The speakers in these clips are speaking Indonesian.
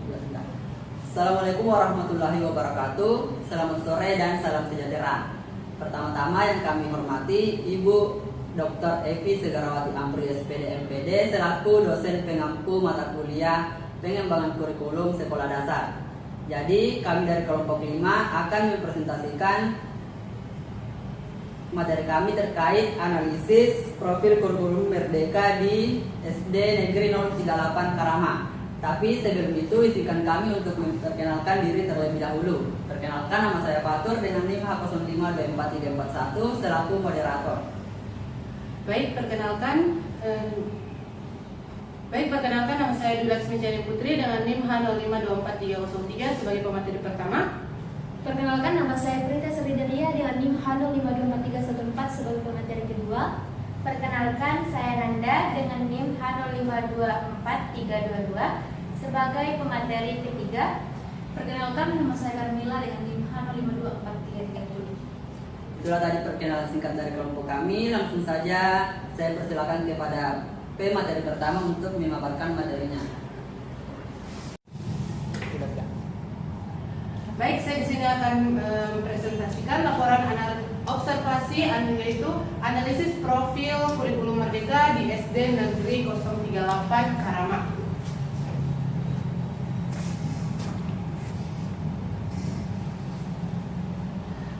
Assalamualaikum warahmatullahi wabarakatuh. Selamat sore dan salam sejahtera. Pertama-tama yang kami hormati Ibu Dr. Evi Segarawati Amri SPD MPD selaku dosen pengampu mata kuliah pengembangan kurikulum sekolah dasar. Jadi kami dari kelompok 5 akan mempresentasikan materi kami terkait analisis profil kurikulum Merdeka di SD Negeri 038 Karama. Tapi sebelum itu izinkan kami untuk memperkenalkan diri terlebih dahulu. Perkenalkan, nama saya Fatur dengan NIM H052431 selaku moderator. Baik, perkenalkan nama saya Dulaksmi Cani Putri dengan NIM H052433 sebagai pemateri pertama. Perkenalkan, nama saya Prita Sridalia dengan NIM H05243114 sebagai pemateri kedua. Perkenalkan, saya Nanda dengan NIM H05243222 sebagai pemateri ketiga. Perkenalkan, nama saya Carmila dengan NIM H05243330. Itulah tadi perkenalan singkat dari kelompok kami. Langsung saja saya persilakan kepada pemateri pertama untuk memaparkan materinya. Baik, saya di sini akan mempresentasikan laporan observasi yaitu analisis profil kurikulum Merdeka di SD Negeri 038 Karama.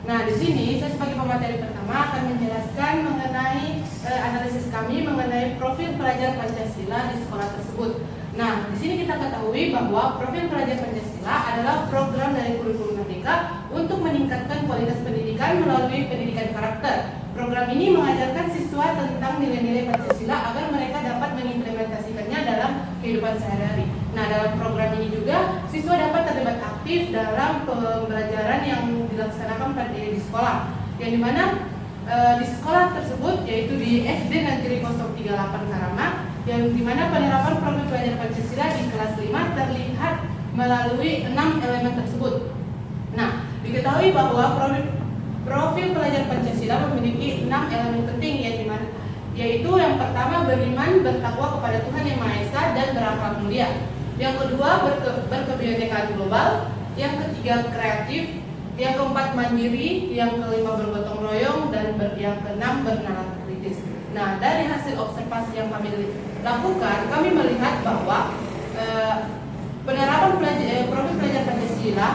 Nah, di sini saya sebagai pemateri pertama akan menjelaskan mengenai analisis kami mengenai profil pelajar Pancasila di sekolah tersebut. Nah, di sini kita ketahui bahwa profil pelajar Pancasila adalah program dari kurikulum Merdeka untuk meningkatkan kualitas pendidikan melalui pendidikan karakter. Program ini mengajarkan siswa tentang nilai-nilai Pancasila agar mereka dapat mengimplementasikannya dalam kehidupan sehari-hari. Nah, dalam program ini juga siswa dapat terlibat aktif dalam pembelajaran yang dilaksanakan di sekolah, yang dimana di sekolah tersebut yaitu di SD Negeri 038 Karama, yang dimana penerapan profil pelajar Pancasila di kelas 5 terlihat melalui 6 elemen tersebut. Nah, diketahui bahwa profil pelajar Pancasila memiliki 6 elemen penting, yaitu yang pertama beriman, bertakwa kepada Tuhan Yang Maha Esa dan berakhlak mulia. Yang kedua berkebinekaan global, yang ketiga kreatif, yang keempat mandiri, yang kelima bergotong royong, dan yang keenam bernalar kritis. Nah, dari hasil observasi yang kami lakukan, kami melihat bahwa penerapan profil pelajar Pancasila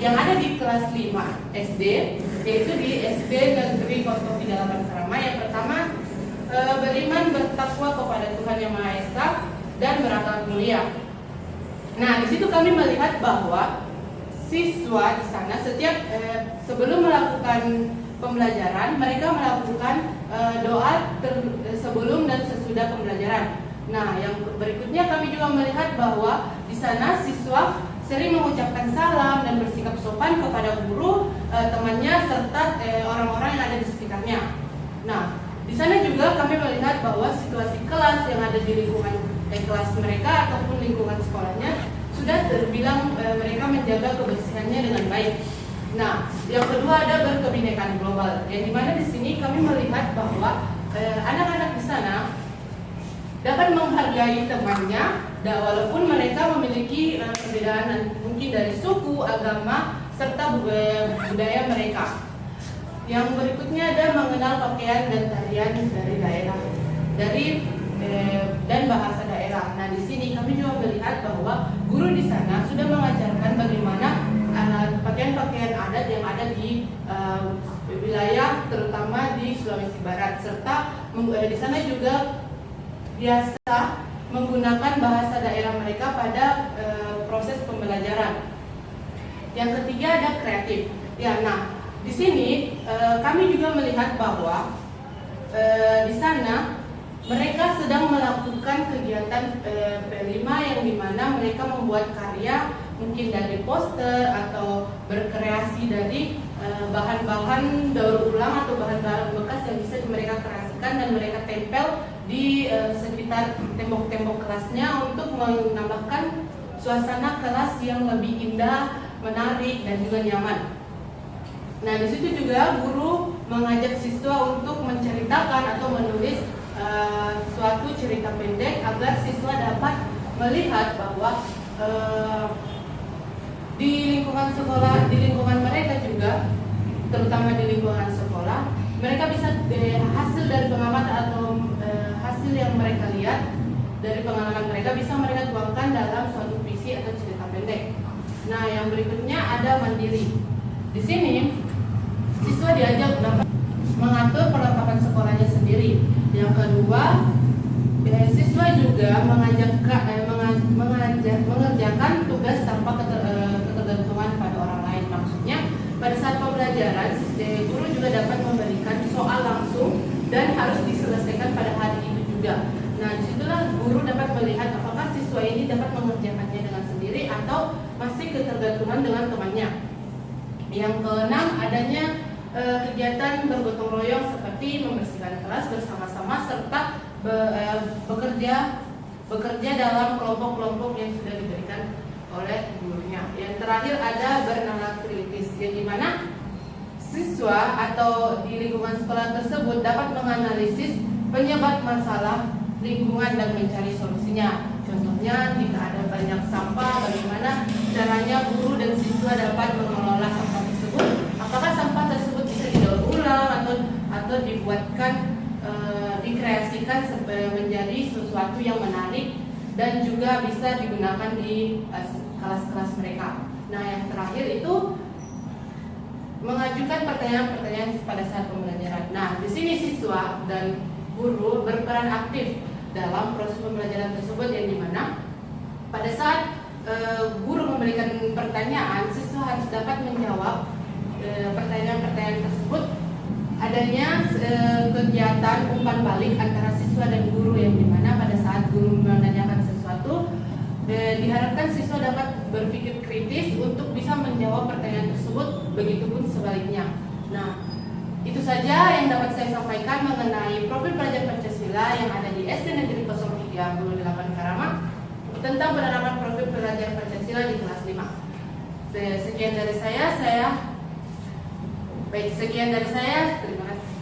yang ada di kelas 5 SD, yaitu di SD Negeri 038 Karama, yang pertama beriman, bertakwa kepada Tuhan Yang Maha Esa dan berakhlak mulia. Nah, di situ kami melihat bahwa siswa di sana setiap sebelum melakukan pembelajaran, mereka melakukan doa sebelum dan sesudah pembelajaran. Nah, yang berikutnya kami juga melihat bahwa di sana siswa sering mengucapkan salam dan bersikap sopan kepada guru, temannya, serta orang-orang yang ada di sekitarnya. Nah, di sana juga kami melihat bahwa situasi kelas yang ada di lingkungan kelas mereka ataupun lingkungan sekolahnya sudah terbilang mereka menjaga kebersihannya dengan baik. Nah, yang kedua ada berkebinekaan global, yang dimana di sini kami melihat bahwa anak-anak di sana dapat menghargai temannya, walaupun mereka memiliki perbedaan mungkin dari suku, agama, serta budaya mereka. Yang berikutnya ada mengenal pakaian dan tarian dari daerah, dan bahasa daerah. Nah, di sini kami juga melihat bahwa guru di sana sudah mengajarkan bagaimana pakaian-pakaian adat yang ada di wilayah terutama di Sulawesi Barat, serta di sana juga biasa menggunakan bahasa daerah mereka pada proses pembelajaran. Yang ketiga ada kreatif. Ya, nah di sini kami juga melihat bahwa di sana mereka sedang melakukan kegiatan P5 yang dimana mereka membuat karya mungkin dari poster atau berkreasi dari bahan-bahan daur ulang atau bahan-bahan bekas yang bisa mereka kreasikan dan mereka tempel di sekitar tembok-tembok kelasnya untuk menambahkan suasana kelas yang lebih indah, menarik, dan juga nyaman. Nah, di situ juga guru mengajak siswa untuk menceritakan atau menulis suatu cerita pendek agar siswa dapat melihat bahwa di lingkungan sekolah, di lingkungan mereka juga, terutama di lingkungan sekolah, mereka bisa hasil dari pengamatan atau hasil yang mereka lihat dari pengalaman mereka bisa mereka tuangkan dalam suatu visi atau cerita pendek. Nah, yang berikutnya ada mandiri. Di sini siswa diajak dapat mengatur perlengkapan sekolahnya sendiri. Yang kedua, siswa juga mengerjakan tugas tanpa ketergantungan pada orang lain. Maksudnya, pada saat pembelajaran, guru juga dapat memberikan soal langsung dan harus diselesaikan pada hari itu juga. Nah, disitulah guru dapat melihat apakah siswa ini dapat mengerjakannya dengan sendiri atau masih ketergantungan dengan temannya. Yang keenam, adanya kegiatan bergotong royong seperti membersihkan kelas bersama-sama serta bekerja dalam kelompok-kelompok yang sudah diberikan oleh gurunya. Yang terakhir ada bernalar kritis, yang dimana siswa atau di lingkungan sekolah tersebut dapat menganalisis penyebab masalah lingkungan dan mencari solusinya. Contohnya, jika ada banyak sampah, bagaimana caranya guru dan siswa dapat mengelola sampah tersebut? Apakah sampah tersebut bisa didaur ulang atau dibuatkan dikreasikan menjadi sesuatu yang menarik dan juga bisa digunakan di kelas-kelas mereka. Nah, yang terakhir itu mengajukan pertanyaan-pertanyaan pada saat pembelajaran. Nah, di sini siswa dan guru berperan aktif dalam proses pembelajaran tersebut, yang dimana pada saat guru memberikan pertanyaan, siswa harus dapat menjawab pertanyaan-pertanyaan tersebut. Adanya kegiatan umpan balik antara siswa dan guru, yang dimana pada saat guru menanyakan sesuatu, diharapkan siswa dapat berpikir kritis untuk bisa menjawab pertanyaan tersebut, begitupun sebaliknya. Nah, itu saja yang dapat saya sampaikan mengenai profil pelajar Pancasila yang ada di SD Negeri 038 Karama tentang penerapan profil pelajar Pancasila di kelas 5. Sekian dari saya, terima kasih.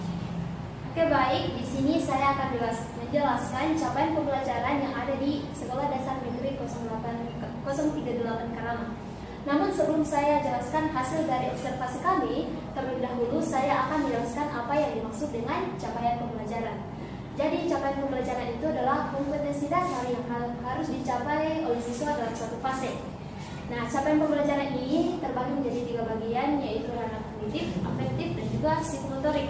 Oke, baik. Di sini saya akan menjelaskan capaian pembelajaran yang ada di Sekolah Dasar Negeri 038 Karama. Namun sebelum saya jelaskan hasil dari observasi kami, terlebih dahulu saya akan menjelaskan apa yang dimaksud dengan capaian pembelajaran. Jadi capaian pembelajaran itu adalah kompetensi dasar yang harus dicapai oleh siswa dalam suatu fase. Nah, capaian pembelajaran ini terbagi menjadi 3 bagian, yaitu ranah kognitif, afektif, dan juga psikomotorik.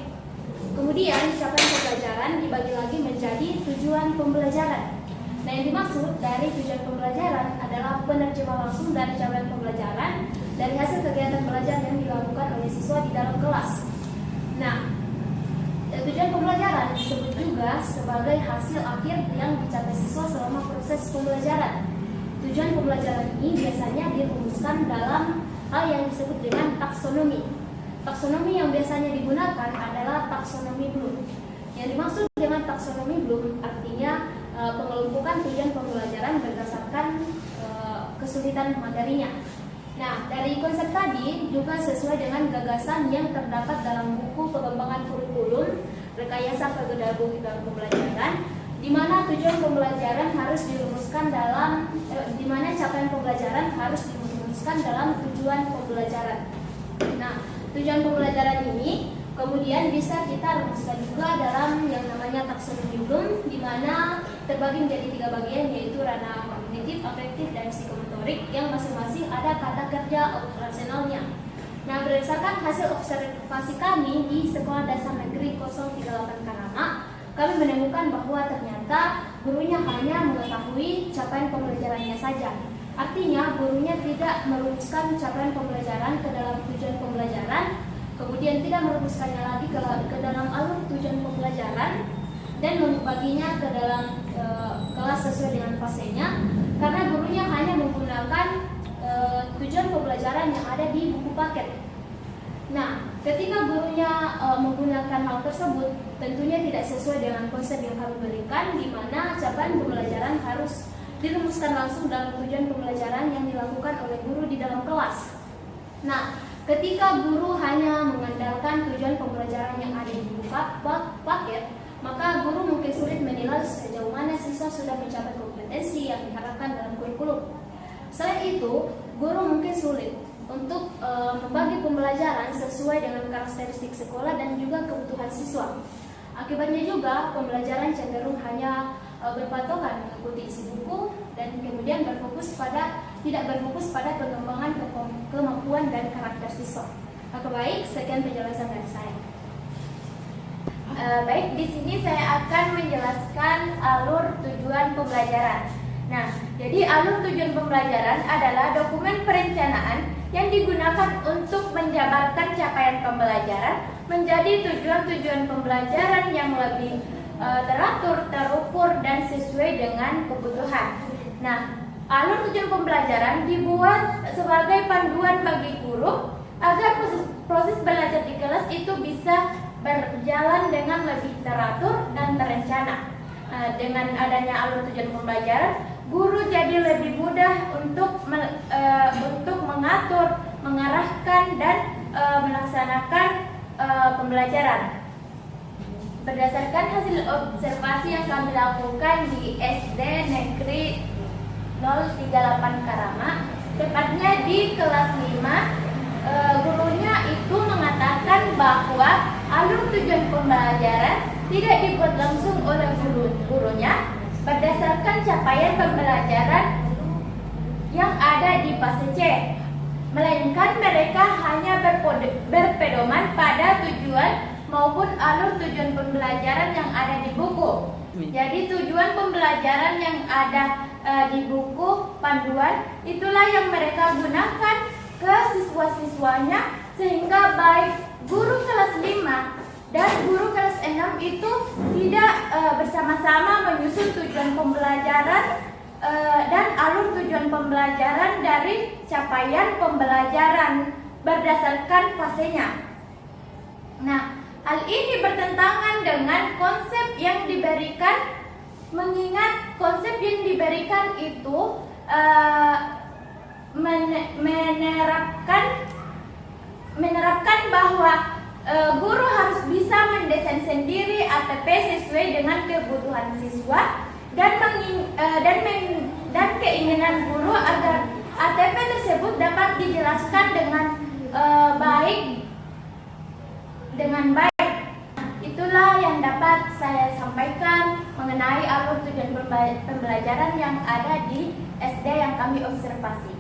Kemudian capaian pembelajaran dibagi lagi menjadi tujuan pembelajaran. Nah, yang dimaksud dari tujuan pembelajaran adalah penerjemah langsung dari capaian pembelajaran dari hasil kegiatan belajar yang dilakukan oleh siswa di dalam kelas. Nah, tujuan pembelajaran disebut juga sebagai hasil akhir yang dicapai siswa selama proses pembelajaran. Tujuan pembelajaran ini biasanya dirumuskan dalam hal yang disebut dengan taksonomi. Taksonomi yang biasanya digunakan adalah taksonomi Bloom. Yang dimaksud dengan taksonomi Bloom artinya pengelompokan tujuan pembelajaran berdasarkan kesulitan materinya. Nah, dari konsep tadi juga sesuai dengan gagasan yang terdapat dalam buku pengembangan kurikulum rekayasa pedagogikan pembelajaran, di mana tujuan pembelajaran harus dirumuskan dalam di mana capaian pembelajaran harus dirumuskan dalam tujuan pembelajaran. Nah, tujuan pembelajaran ini kemudian bisa kita rumuskan juga dalam yang namanya taksonomi Bloom, di mana terbagi menjadi 3 bagian, yaitu ranah kognitif, afektif, dan psikomotorik yang masing-masing ada kata kerja operasionalnya. Nah, berdasarkan hasil observasi kami di Sekolah Dasar Negeri 038 Karama, kami menemukan bahwa ternyata gurunya hanya mengetahui capaian pembelajarannya saja. Artinya, gurunya tidak merumuskan capaian pembelajaran ke dalam tujuan pembelajaran, kemudian tidak merumuskannya lagi ke dalam alur tujuan pembelajaran, dan membaginya ke dalam kelas sesuai dengan fasenya, karena gurunya hanya menggunakan tujuan pembelajaran yang ada di buku paket. Nah, ketika gurunya menggunakan hal tersebut, tentunya tidak sesuai dengan konsep yang kami berikan, di mana capaian pembelajaran harus dirumuskan langsung dalam tujuan pembelajaran yang dilakukan oleh guru di dalam kelas. Nah, ketika guru hanya mengandalkan tujuan pembelajaran yang ada di buku paket, maka guru mungkin sulit menilai sejauh mana siswa sudah mencapai kompetensi yang diharapkan dalam kurikulum. Selain itu, guru mungkin sulit untuk membagi pembelajaran sesuai dengan karakteristik sekolah dan juga kebutuhan siswa. Akibatnya juga pembelajaran cenderung hanya berpatokan mengikuti isi buku dan kemudian tidak berfokus pada pengembangan kemampuan dan karakter siswa. Maka baik, sekian penjelasan dari saya. Baik, di sini saya akan menjelaskan alur tujuan pembelajaran. Nah, jadi alur tujuan pembelajaran adalah dokumen perencanaan yang digunakan untuk menjabarkan capaian pembelajaran menjadi tujuan-tujuan pembelajaran yang lebih teratur, terukur, dan sesuai dengan kebutuhan. Nah, alur tujuan pembelajaran dibuat sebagai panduan bagi guru agar proses belajar di kelas itu bisa berjalan dengan lebih teratur dan terencana. Dengan adanya alur tujuan pembelajaran, guru jadi lebih mudah untuk mengatur, mengarahkan, dan melaksanakan pembelajaran. Berdasarkan hasil observasi yang kami lakukan di SD Negeri 038 Karama, tepatnya di kelas 5, gurunya itu mengatakan bahwa alur tujuan pembelajaran tidak dibuat langsung oleh gurunya berdasarkan capaian pembelajaran yang ada di fase C, melainkan mereka hanya berpedoman pada tujuan maupun alur tujuan pembelajaran yang ada di buku. Jadi tujuan pembelajaran yang ada di buku panduan itulah yang mereka gunakan ke siswa-siswanya, sehingga baik guru kelas 5 dan guru kelas 6 itu tidak bersama-sama menyusun tujuan pembelajaran dan alur tujuan pembelajaran dari capaian pembelajaran berdasarkan fasenya. Nah, hal ini bertentangan dengan konsep yang diberikan, mengingat konsep yang diberikan itu menerapkan bahwa guru harus bisa mendesain sendiri ATP sesuai dengan kebutuhan siswa dan keinginan guru agar ATP tersebut dapat dijelaskan dengan baik. Itulah yang dapat saya sampaikan mengenai alur tujuan pembelajaran yang ada di SD yang kami observasi.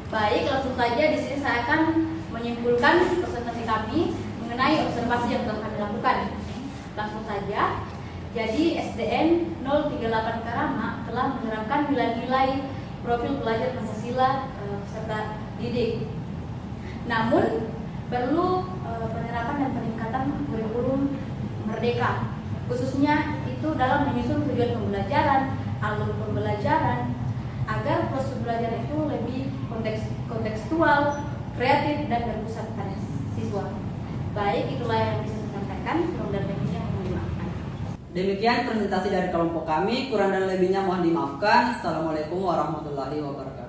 Baik, langsung saja di sini saya akan menyimpulkan presentasi kami mengenai observasi yang telah kami lakukan. Langsung saja, jadi SDN 038 Karama telah menerapkan nilai-nilai profil pelajar Pancasila peserta didik. Namun perlu penerapan dan peningkatan kurikulum merdeka, khususnya itu dalam menyusun tujuan pembelajaran, alur pembelajaran, agar proses belajar itu lebih kontekstual, kreatif, dan berpusat pada siswa. Baik, itulah yang bisa saya sampaikan. Mudah-mudahan lebihnya mohon dimaafkan. Demikian presentasi dari kelompok kami, kurang dan lebihnya mohon dimaafkan. Assalamualaikum warahmatullahi wabarakatuh.